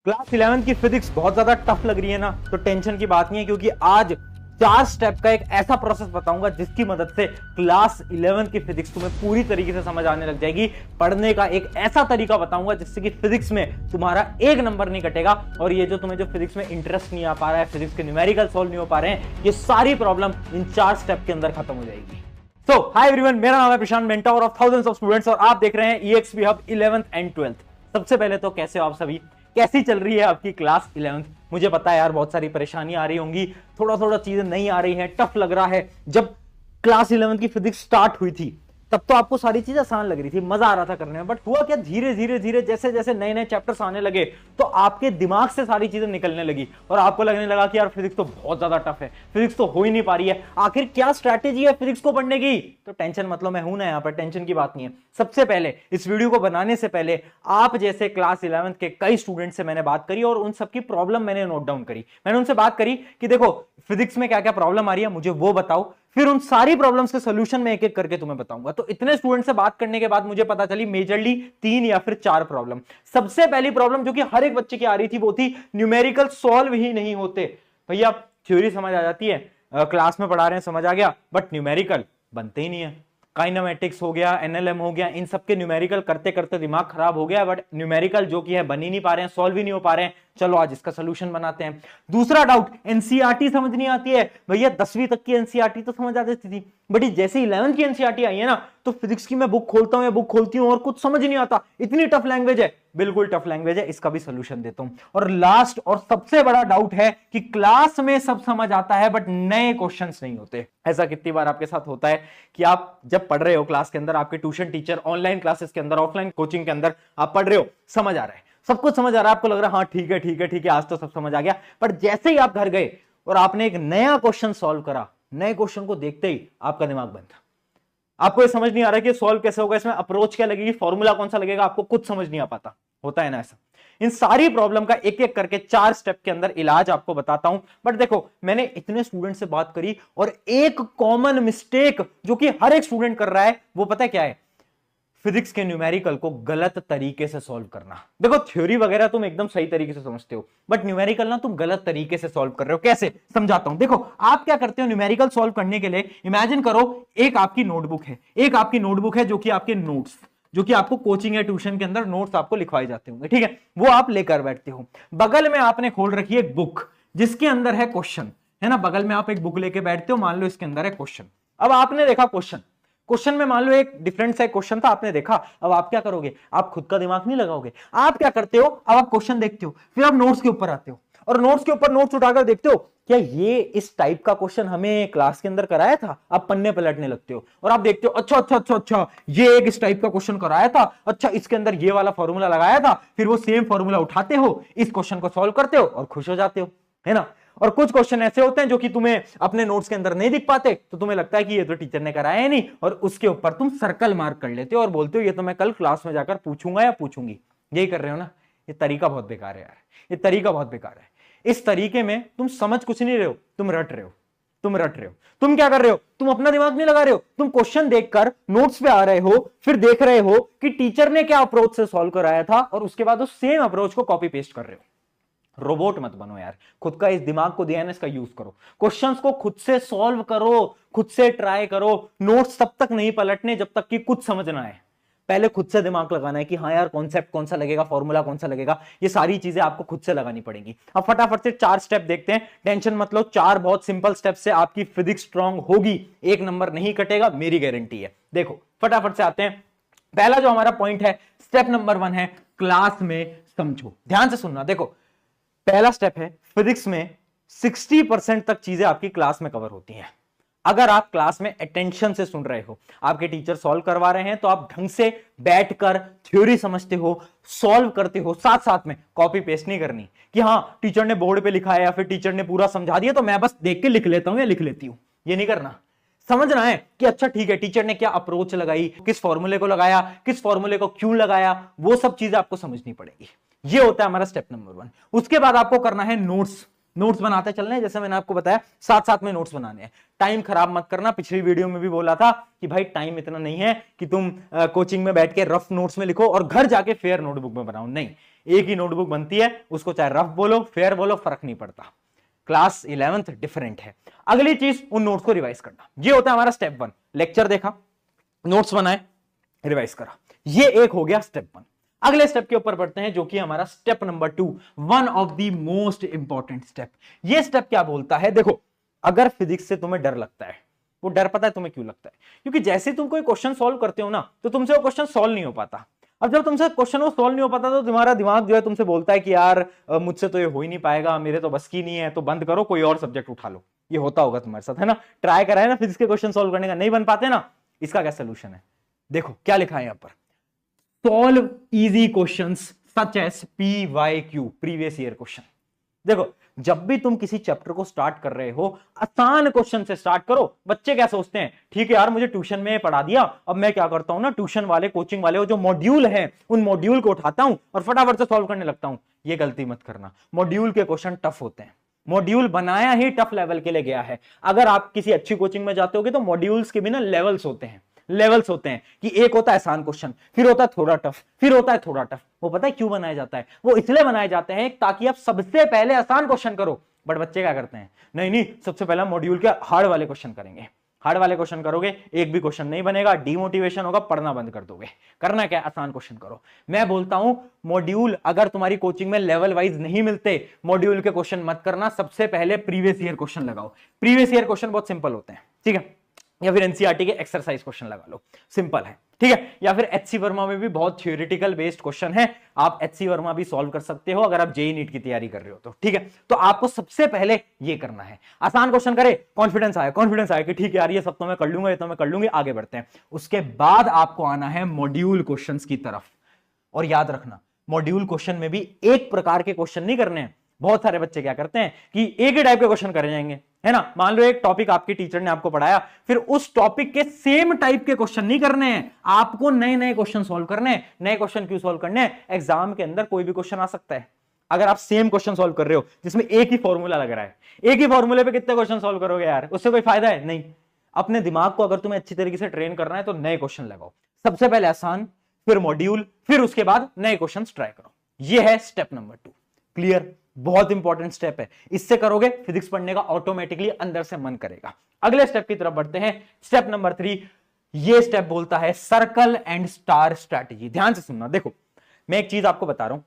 Class 11 की physics बहुत ज्यादा टफ लग रही है ना, तो टेंशन की बात नहीं है, क्योंकि आज 4 स्टेप का एक ऐसा प्रोसेस बताऊंगा जिसकी मदद से क्लास 11 की फिजिक्स तुम्हें पूरी तरीके से समझ आने लग जाएगी। पढ़ने का एक ऐसा तरीका बताऊंगा जिससे कि फिजिक्स में तुम्हारा एक नंबर नहीं कटेगा, और ये जो तुम्हें जो फिजिक्स में इंटरेस्ट नहीं आ पा रहा है, फिजिक्स के न्यूमेरिकल सॉल्व नहीं हो पा रहे हैं, ये सारी प्रॉब्लम इन 4 स्टेप के अंदर खत्म हो जाएगी। सो हाय एवरीवन, मेरा नाम है Prashant, mentor of thousands of students, और आप देख रहे हैं EXP hub 11th and 12th। सबसे पहले तो कैसे हो आप सभी, कैसी चल रही है आपकी क्लास 11th? मुझे पता है यार बहुत सारी परेशानी आ रही होंगी, थोड़ा थोड़ा चीजें नहीं आ रही हैं, टफ लग रहा है। जब क्लास 11th की फिजिक्स स्टार्ट हुई थी तब तो आपको सारी चीजें आसान लग रही थी, मजा आ रहा था करने में, बट हुआ क्या, धीरे धीरे धीरे जैसे जैसे नए नए चैप्टर्स आने लगे तो आपके दिमाग से सारी चीजें निकलने लगी और आपको लगने लगा कि यार फिजिक्स तो बहुत ज्यादा टफ है, फिजिक्स तो हो ही नहीं पा रही है, आखिर क्या स्ट्रैटेजी है फिजिक्स को पढ़ने की? तो टेंशन मतलब मैं हूं ना यहाँ पर, टेंशन की बात नहीं है। सबसे पहले इस वीडियो को बनाने से पहले आप जैसे क्लास 11th के कई स्टूडेंट से मैंने बात करी और उन सबकी प्रॉब्लम मैंने नोट डाउन करी। मैंने उनसे बात करी कि देखो फिजिक्स में क्या क्या प्रॉब्लम आ रही है, मुझे वो बताओ, फिर उन सारी प्रॉब्लम्स के सॉल्यूशन में एक एक करके तुम्हें बताऊंगा। तो इतने स्टूडेंट से बात करने के बाद मुझे पता चली मेजरली 3 या फिर 4 प्रॉब्लम। सबसे पहली प्रॉब्लम जो कि हर एक बच्चे की आ रही थी वो थी न्यूमेरिकल सॉल्व ही नहीं होते। भैया थ्योरी समझ आ जाती है, क्लास में पढ़ा रहे हैं समझ आ गया, बट न्यूमेरिकल बनते ही नहीं है। काइनेमेटिक्स हो गया, NLM हो गया, इन सबके न्यूमेरिकल करते करते दिमाग खराब हो गया, बट न्यूमेरिकल जो कि है बन ही नहीं पा रहे हैं, सॉल्व ही नहीं हो पा रहे हैं। चलो आज इसका सोल्यूशन बनाते हैं। दूसरा डाउट, एनसीईआरटी समझ नहीं आती है। भैया 10वीं तक की एनसीईआरटी तो समझ आ जाती थी, बट जैसे 11th की एनसीईआरटी आई है ना, तो फिजिक्स की मैं बुक खोलता हूं या बुक खोलती हूं और कुछ समझ नहीं आता, इतनी टफ लैंग्वेज है। बिल्कुल टफ लैंग्वेज है, इसका भी सोल्यूशन देता हूं। और लास्ट और सबसे बड़ा डाउट है कि क्लास में सब समझ आता है बट नए क्वेश्चंस नहीं होते। ऐसा कितनी बार आपके साथ होता है कि आप जब पढ़ रहे हो क्लास के अंदर, आपके ट्यूशन टीचर ऑनलाइन क्लासेस के अंदर, ऑफलाइन कोचिंग के अंदर आप पढ़ रहे हो, समझ आ रहा है, सब कुछ समझ आ रहा है, आपको लग रहा है हाँ ठीक है ठीक है ठीक है, आज तो सब समझ आ गया, पर जैसे ही आप घर गए और आपने एक नया क्वेश्चन सॉल्व करा, नए क्वेश्चन को देखते ही आपका दिमाग बंद था। आपको ये समझ नहीं आ रहा कि सॉल्व कैसे होगा, इसमें अप्रोच क्या लगेगी, फॉर्मूला कौन सा लगेगा, आपको कुछ समझ नहीं आ पाता। होता है ना ऐसा। इन सारी प्रॉब्लम का एक एक करके 4 स्टेप के अंदर इलाज आपको बताता हूं। बट देखो मैंने इतने स्टूडेंट से बात करी और एक कॉमन मिस्टेक जो कि हर एक स्टूडेंट कर रहा है वो पता है क्या है? फिजिक्स के न्यूमेरिकल को गलत तरीके से सॉल्व करना। देखो थ्योरी वगैरह तुम एकदम सही तरीके से समझते हो, बट न्यूमेरिकल ना तुम गलत तरीके से सॉल्व कर रहे हो। कैसे समझाता हूं, देखो आप क्या करते हो न्यूमेरिकल सॉल्व करने के लिए, इमेजिन करो एक आपकी नोटबुक है, एक आपकी नोटबुक है जो कि आपके नोट्स, जो कि आपको कोचिंग या ट्यूशन के अंदर नोट्स आपको लिखवाए जाते होंगे, ठीक है, वो आप लेकर बैठते हो। बगल में आपने खोल रखी है एक बुक जिसके अंदर है क्वेश्चन, है ना, बगल में आप एक बुक लेके बैठते हो, मान लो इसके अंदर है क्वेश्चन। अब आपने देखा क्वेश्चन, क्वेश्चन में मान लो एक डिफरेंट सा क्वेश्चन था, आपने देखा, अब आप क्या करोगे, आप खुद का दिमाग नहीं लगाओगे, आप क्या करते हो, अब आप क्वेश्चन देखते हो, फिर आप नोट्स के ऊपर आते हो और नोट्स के ऊपर नोट्स उठाकर देखते हो क्या ये इस टाइप का क्वेश्चन हमें क्लास के अंदर कराया था। आप पन्ने पलटने लगते हो और आप देखते हो अच्छा अच्छा अच्छा अच्छा ये एक इस टाइप का क्वेश्चन कराया था, अच्छा इसके अंदर ये वाला फॉर्मूला लगाया था, फिर वो सेम फॉर्मूला उठाते हो, इस क्वेश्चन को सॉल्व करते हो और खुश हो जाते हो, है ना। और कुछ क्वेश्चन ऐसे होते हैं जो कि तुम्हें अपने नोट्स के अंदर नहीं दिख पाते, तो तुम्हें लगता है कि ये तो टीचर ने कराया है नहीं, और उसके ऊपर तुम सर्कल मार्क कर लेते हो और बोलते हो ये तो मैं कल क्लास में जाकर पूछूंगा या पूछूंगी। यही कर रहे हो ना, ये तरीका बहुत बेकार है यार, ये तरीका बहुत बेकार है। इस तरीके में तुम समझ कुछ नहीं रहे हो, तुम रट रहे हो, तुम रट रहे हो। तुम क्या कर रहे हो, तुम अपना दिमाग नहीं लगा रहे हो, तुम क्वेश्चन देखकर नोट्स पे आ रहे हो, फिर देख रहे हो कि टीचर ने क्या अप्रोच से सॉल्व कराया था और उसके बाद उस सेम अप्रोच को कॉपी पेस्ट कर रहे हो। रोबोट मत बनो यार, खुद का इस दिमाग को दिया है ना, इसका यूज करो, क्वेश्चंस को खुद से सॉल्व करो, खुद से ट्राई करो। नोट्स तब तक नहीं पलटने जब तक कि कुछ समझ ना आए, पहले खुद से दिमाग लगाना है कि हाँ यार कॉन्सेप्ट कौन सा लगेगा, फॉर्मूला कौन सा लगेगा, ये सारी चीजें आपको खुद से लगानी पड़ेगी। अब फटाफट से 4 स्टेप देखते हैं, टेंशन मत लो, 4 बहुत सिंपल स्टेप से आपकी फिजिक्स स्ट्रांग होगी, एक नंबर नहीं कटेगा, मेरी गारंटी है। देखो फटाफट से आते हैं। पहला जो हमारा पॉइंट है, स्टेप नंबर 1 है क्लास में समझो। ध्यान से सुनना, देखो पहला स्टेप है, फिजिक्स में 60% तक चीजें आपकी क्लास में कवर होती हैं। अगर आप क्लास में अटेंशन से सुन रहे हो, आपके टीचर सॉल्व करवा रहे हैं तो आप ढंग से बैठकर थ्योरी समझते हो, सॉल्व करते हो, साथ साथ में कॉपी पेस्ट नहीं करनी कि हाँ टीचर ने बोर्ड पे लिखा है या फिर टीचर ने पूरा समझा दिया तो मैं बस देख के लिख लेता हूं या लिख लेती हूं, ये नहीं करना। समझना है कि अच्छा ठीक है टीचर ने क्या अप्रोच लगाई, किस फॉर्मूले को लगाया, किस फॉर्मूले को क्यों लगाया, वो सब चीजें आपको समझनी पड़ेगी। ये होता है हमारा स्टेप नंबर 1। उसके बाद आपको करना है नोट्स, नोट्स बनाते चलने हैं, जैसे मैंने आपको बताया साथ साथ में नोट्स बनाने हैं। टाइम खराब मत करना, पिछली वीडियो में भी बोला था कि भाई टाइम इतना नहीं है कि तुम कोचिंग में बैठ के रफ नोट्स में लिखो और घर जाके फेयर नोटबुक में बनाओ, नहीं, एक ही नोटबुक बनती है, उसको चाहे रफ बोलो फेयर बोलो फर्क नहीं पड़ता। क्लास 11th डिफरेंट है। अगली चीज उन नोट्स को रिवाइज करना, ये होता है हमारा स्टेप 1। लेक्चर देखा, नोट्स बनाए, रिवाइज करा, ये एक हो गया स्टेप 1। अगले स्टेप के ऊपर बढ़ते हैं जो कि हमारा step number 2, one of the most important step. ये स्टेप क्या बोलता है, देखो अगर फिजिक्स से तुम्हें डर लगता है, वो डर पता है तुम्हें क्यों लगता है, क्योंकि जैसे तुम कोई क्वेश्चन सॉल्व करते हो ना तो तुमसे वो क्वेश्चन सॉल्व नहीं हो पाता। अब जब तुमसे क्वेश्चन वो सॉल्व नहीं हो पाता तो तुम्हारा दिमाग जो है तुमसे बोलता है कि यार मुझसे तो ये हो ही नहीं पाएगा, मेरे तो बस की नहीं है, तो बंद करो कोई और सब्जेक्ट उठा लो। ये होता होगा तुम्हारे साथ, है ना? ट्राई करा है ना फिजिक्स के क्वेश्चन सॉल्व करने का, नहीं बन पाते ना। इसका क्या सोल्यूशन है, देखो क्या लिखा है यहां पर, solve easy questions such as PYQ, previous year question. देखो जब भी तुम किसी चैप्टर को स्टार्ट कर रहे हो, आसान क्वेश्चन से स्टार्ट करो। बच्चे क्या सोचते हैं, ठीक है यार मुझे ट्यूशन में पढ़ा दिया, अब मैं क्या करता हूं ना, ट्यूशन वाले कोचिंग वाले जो मॉड्यूल हैं उन मॉड्यूल को उठाता हूं और फटाफट से सॉल्व करने लगता हूं। ये गलती मत करना, मॉड्यूल के क्वेश्चन टफ होते हैं। मॉड्यूल बनाया ही टफ लेवल के लिए गया है। अगर आप किसी अच्छी कोचिंग में जाते होगे तो मॉड्यूल्स के भी ना लेवल्स होते हैं, लेवल्स होते हैं कि एक होता है आसान क्वेश्चन, फिर होता है थोड़ा टफ, फिर होता है थोड़ा टफ। वो पता है क्यों बनाया जाता है, वो इसलिए बनाए जाते हैं ताकि आप सबसे पहले आसान क्वेश्चन करो। बट बच्चे क्या करते हैं, नहीं सबसे पहले मॉड्यूल के हार्ड वाले क्वेश्चन करेंगे। हार्ड वाले क्वेश्चन करोगे एक भी क्वेश्चन नहीं बनेगा, डिमोटिवेशन होगा, पढ़ना बंद कर दोगे। करना क्या, आसान क्वेश्चन करो। मैं बोलता हूं मॉड्यूल अगर तुम्हारी कोचिंग में लेवल वाइज नहीं मिलते, मॉड्यूल के क्वेश्चन मत करना, सबसे पहले प्रीवियस ईयर क्वेश्चन लगाओ। प्रीवियस ईयर क्वेश्चन बहुत सिंपल होते हैं, ठीक है, या फिर एनसीईआरटी के एक्सरसाइज क्वेश्चन लगा लो, सिंपल है, ठीक है। या फिर एचसी वर्मा में भी बहुत थ्योरेटिकल बेस्ड क्वेश्चन है, आप एचसी वर्मा भी सॉल्व कर सकते हो अगर आप जेईई नीट की तैयारी कर रहे हो तो, ठीक है। तो आपको सबसे पहले ये करना है, आसान क्वेश्चन करे, कॉन्फिडेंस आए कि ठीक है यार ये सब तो मैं कर लूंगा, ये तो मैं कर लूंगी, आगे बढ़ते हैं। उसके बाद आपको आना है मॉड्यूल क्वेश्चंस की तरफ। और याद रखना मॉड्यूल क्वेश्चन में भी एक प्रकार के क्वेश्चन नहीं करने हैं। बहुत सारे बच्चे क्या करते हैं कि एक ही टाइप के क्वेश्चन करे जाएंगे, है ना। मान लो एक टॉपिक आपके टीचर ने आपको पढ़ाया, फिर उस टॉपिक के सेम टाइप के क्वेश्चन नहीं करने हैं, आपको नए नए क्वेश्चन सॉल्व करने हैं। नए क्वेश्चन क्यों सॉल्व करने हैं, एग्जाम के अंदर कोई भी क्वेश्चन आ सकता है। अगर आप सेम क्वेश्चन सॉल्व कर रहे हो जिसमें एक ही फॉर्मूला लग रहा है, एक ही फॉर्मूले पे कितने क्वेश्चन सॉल्व करोगे यार, उससे कोई फायदा है नहीं। अपने दिमाग को अगर तुम्हें अच्छी तरीके से ट्रेन करना है तो नए क्वेश्चन लगाओ, सबसे पहले आसान, फिर मॉड्यूल, फिर उसके बाद नए क्वेश्चन ट्राई करो। यह है स्टेप नंबर 2। क्लियर, बहुत इंपॉर्टेंट स्टेप है, इससे करोगे फिजिक्स पढ़ने का ऑटोमेटिकली अंदर से मन करेगा। अगले स्टेप की तरफ बढ़ते हैं, स्टेप नंबर 3। ये स्टेप बोलता है सर्कल एंड स्टार स्ट्रैटेजी। ध्यान से सुनना, देखो मैं एक चीज आपको बता रहा हूं,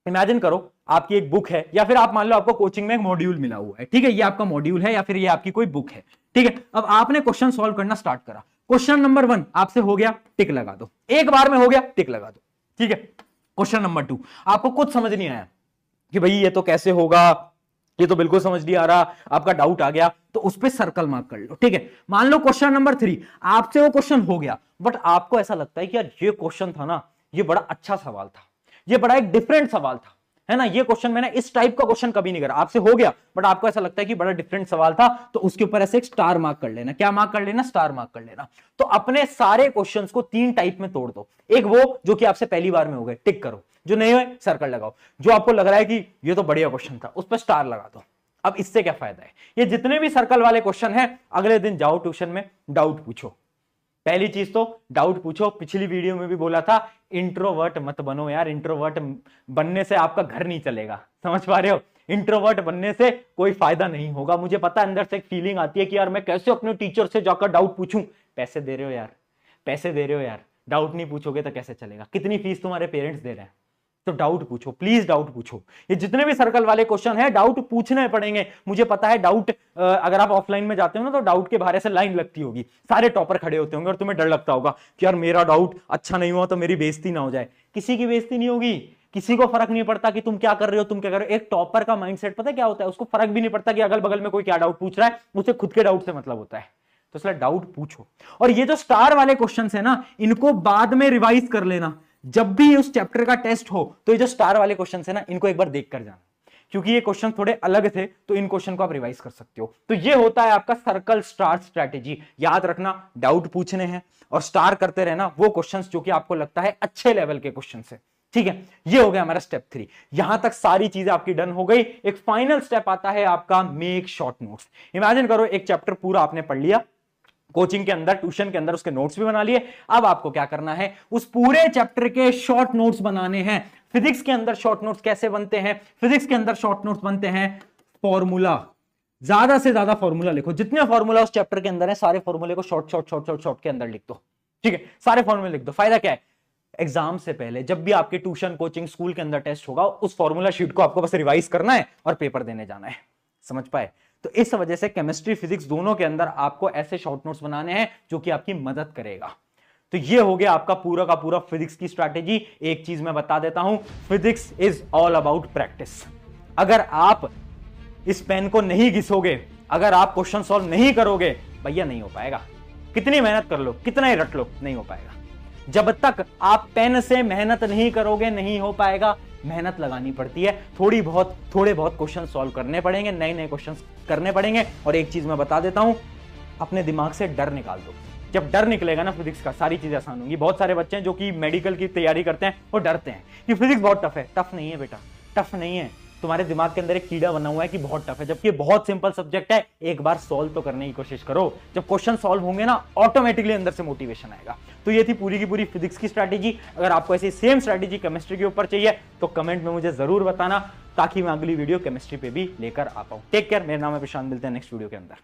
इमेजिन करो आपकी एक बुक है, या फिर आप मान लो आपको कोचिंग में एक मॉड्यूल मिला हुआ है, ठीक है, ये आपका मॉड्यूल है या फिर ये आपकी कोई बुक है, ठीक है। अब आपने क्वेश्चन सॉल्व करना स्टार्ट करा, क्वेश्चन नंबर 1 आपसे हो गया, टिक लगा दो, एक बार में हो गया, टिक लगा दो, ठीक है। क्वेश्चन नंबर 2 आपको कुछ समझ नहीं आया कि भाई ये तो कैसे होगा, ये तो बिल्कुल समझ नहीं आ रहा, आपका डाउट आ गया, तो उस पर सर्कल मार्क कर लो, ठीक है। मान लो क्वेश्चन नंबर 3 आपसे वो क्वेश्चन हो गया, बट आपको ऐसा लगता है कि यार ये क्वेश्चन था ना, ये बड़ा अच्छा सवाल था, ये बड़ा एक डिफरेंट सवाल था, है ना, ये क्वेश्चन मैंने इस टाइप का क्वेश्चन कभी नहीं करा। आपसे हो गया बट आपको ऐसा लगता है कि बड़ा डिफरेंट सवाल था, तो उसके ऊपर ऐसे एक स्टार मार्क कर लेना। क्या मार्क कर लेना, स्टार मार्क कर लेना। तो अपने सारे क्वेश्चंस को 3 टाइप में तोड़ दो। एक वो जो कि आपसे पहली बार में हो गए, टिक करो, जो नहीं हुए सर्कल लगाओ, जो आपको लग रहा है कि ये तो बढ़िया क्वेश्चन था उस पर स्टार लगा दो। अब इससे क्या फायदा है, ये जितने भी सर्कल वाले क्वेश्चन है, अगले दिन जाओ ट्यूशन में डाउट पूछो। पहली चीज तो डाउट पूछो, पिछली वीडियो में भी बोला था इंट्रोवर्ट मत बनो यार, इंट्रोवर्ट बनने से आपका घर नहीं चलेगा, समझ पा रहे हो। इंट्रोवर्ट बनने से कोई फायदा नहीं होगा। मुझे पता है अंदर से एक फीलिंग आती है कि यार मैं कैसे अपने टीचर से जाकर डाउट पूछूं। पैसे दे रहे हो यार, पैसे दे रहे हो यार, डाउट नहीं पूछोगे तो कैसे चलेगा। कितनी फीस तुम्हारे पेरेंट्स दे रहे हैं, तो डाउट पूछो, प्लीज डाउट पूछो। ये जितने भी सर्कल वाले क्वेश्चन है डाउट पूछने पड़ेंगे। मुझे पता है डाउट, अगर आप ऑफलाइन में जाते हो ना तो डाउट के बाहर से लाइन लगती होगी, सारे टॉपर खड़े होते होंगे और तुम्हें डर लगता होगा कि यार मेरा डाउट अच्छा नहीं हुआ तो मेरी बेइज्जती ना हो जाए। किसी की बेइज्जती नहीं होगी, किसी को फर्क नहीं पड़ता कि तुम क्या कर रहे हो, तुम क्या कर रहे हो। एक टॉपर का माइंडसेट पता है क्या होता है, उसको फर्क भी नहीं पड़ता कि अगल बगल में कोई क्या डाउट पूछ रहा है, उसे खुद के डाउट से मतलब होता है। तो इसलिए डाउट पूछो। और ये जो स्टार वाले क्वेश्चन है ना, इनको बाद में रिवाइज कर लेना। जब भी उस चैप्टर का टेस्ट हो तो ये जो स्टार वाले क्वेश्चन है ना, इनको एक बार देख कर जाना, क्योंकि ये क्वेश्चन थोड़े अलग थे, तो इन क्वेश्चन को आप रिवाइज कर सकते हो। तो ये होता है आपका सर्कल स्टार स्ट्रैटेजी। याद रखना, डाउट पूछने हैं और स्टार करते रहना वो क्वेश्चंस जो कि आपको लगता है अच्छे लेवल के क्वेश्चन है, ठीक है। ये हो गया हमारा स्टेप 3। यहां तक सारी चीजें आपकी डन हो गई। एक फाइनल स्टेप आता है आपका मेक शॉर्ट नोट्स। इमेजिन करो एक चैप्टर पूरा आपने पढ़ लिया, कोचिंग के अंदर, ट्यूशन के अंदर उसके नोट्स भी बना लिए। अब आपको क्या करना है, उस पूरे चैप्टर के शॉर्ट नोट्स बनाने हैं। फिजिक्स के अंदर शॉर्ट नोट्स कैसे बनते हैं? फिजिक्स के अंदर शॉर्ट नोट्स बनते हैं फॉर्मूला, ज्यादा से ज्यादा फॉर्मूला लिखो, जितने फॉर्मूला उस चैप्टर के अंदर है सारे फॉर्मूले को short short short short short के अंदर लिख दो, ठीक है, सारे फॉर्मूले लिख दो। फायदा क्या है, एग्जाम से पहले जब भी आपके ट्यूशन कोचिंग स्कूल के अंदर टेस्ट होगा, उस फॉर्मूला शीट को आपको बस रिवाइज करना है और पेपर देने जाना है। समझ पाए? तो इस वजह से केमिस्ट्री फिजिक्स दोनों के अंदर आपको ऐसे शॉर्ट नोट्स बनाने हैं जो कि आपकी मदद करेगा। तो ये हो गया आपका पूरा का पूरा फिजिक्स की स्ट्रैटेजी। एक चीज मैं बता देता हूं, physics is all about practice. अगर आप इस पेन को नहीं घिसोगे, अगर आप क्वेश्चन सॉल्व नहीं करोगे, भैया नहीं हो पाएगा। कितनी मेहनत कर लो, कितना ही रट लो, नहीं हो पाएगा। जब तक आप पेन से मेहनत नहीं करोगे, नहीं हो पाएगा। मेहनत लगानी पड़ती है, थोड़े बहुत क्वेश्चन सॉल्व करने पड़ेंगे, नए नए क्वेश्चन करने पड़ेंगे। और एक चीज मैं बता देता हूं, अपने दिमाग से डर निकाल दो। जब डर निकलेगा ना फिजिक्स का, सारी चीजें आसान होंगी। बहुत सारे बच्चे हैं जो कि मेडिकल की तैयारी करते हैं और डरते हैं कि फिजिक्स बहुत टफ है। टफ नहीं है बेटा, टफ नहीं है। तुम्हारे दिमाग के अंदर एक कीड़ा बना हुआ है कि बहुत टफ है, जबकि बहुत सिंपल सब्जेक्ट है। एक बार सॉल्व तो करने की कोशिश करो। जब क्वेश्चन सॉल्व होंगे ना, ऑटोमेटिकली अंदर से मोटिवेशन आएगा। तो ये थी पूरी की पूरी फिजिक्स की स्ट्रैटेजी। अगर आपको ऐसी सेम स्ट्रैटेजी केमिस्ट्री के ऊपर चाहिए तो कमेंट में मुझे जरूर बताना, ताकि मैं अगली वीडियो केमिस्ट्री पे भी लेकर आ पाऊं। टेक केयर, मेरा नाम है प्रशांत, मिलते हैं नेक्स्ट वीडियो के अंदर।